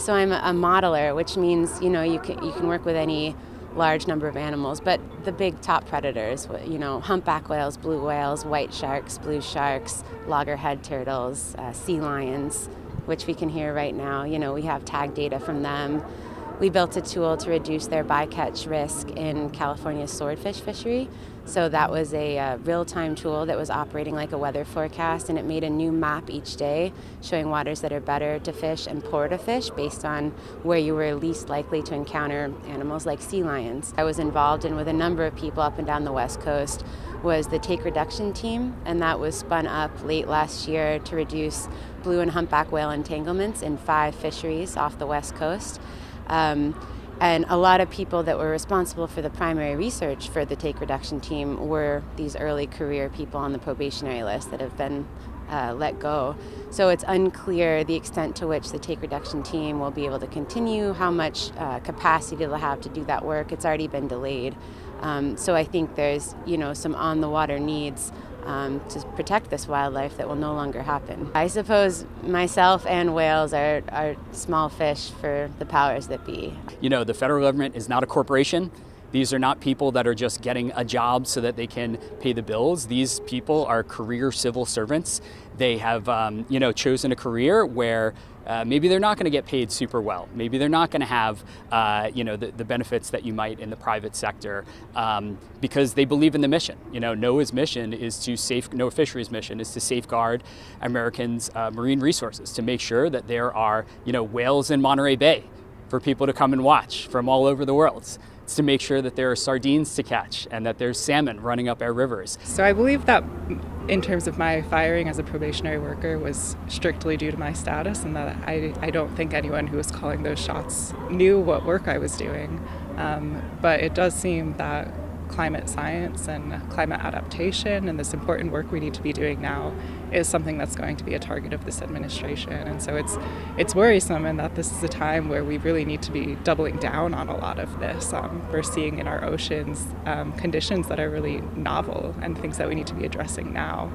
So I'm a modeler, which means, you can work with any large number of animals, but the big top predators, humpback whales, blue whales, white sharks, blue sharks, loggerhead turtles, sea lions, which we can hear right now. We have tag data from them. We built a tool to reduce their bycatch risk in California's swordfish fishery. So that was a real-time tool that was operating like a weather forecast, and it made a new map each day showing waters that are better to fish and poor to fish based on where you were least likely to encounter animals like sea lions. I was involved in, with a number of people up and down the West Coast, was the take reduction team, and that was spun up late last year to reduce blue and humpback whale entanglements in 5 fisheries off the West Coast. And a lot of people that were responsible for the primary research for the take reduction team were these early career people on the probationary list that have been let go. So it's unclear the extent to which the take reduction team will be able to continue, how much capacity they'll have to do that work. It's already been delayed. So I think there's, some on the water needs to protect this wildlife that will no longer happen. I suppose myself and whales are small fish for the powers that be. The federal government is not a corporation. These are not people that are just getting a job so that they can pay the bills. These people are career civil servants. They have, chosen a career where maybe they're not going to get paid super well. Maybe they're not going to have, the benefits that you might in the private sector because they believe in the mission. NOAA's mission is NOAA Fisheries mission is to safeguard Americans' marine resources, to make sure that there are, whales in Monterey Bay for people to come and watch from all over the world. It's to make sure that there are sardines to catch and that there's salmon running up our rivers. So I believe that in terms of my firing as a probationary worker was strictly due to my status, and that I don't think anyone who was calling those shots knew what work I was doing. But it does seem that climate science and climate adaptation and this important work we need to be doing now is something that's going to be a target of this administration. And so it's worrisome, and that this is a time where we really need to be doubling down on a lot of this. We're seeing in our oceans conditions that are really novel and things that we need to be addressing now.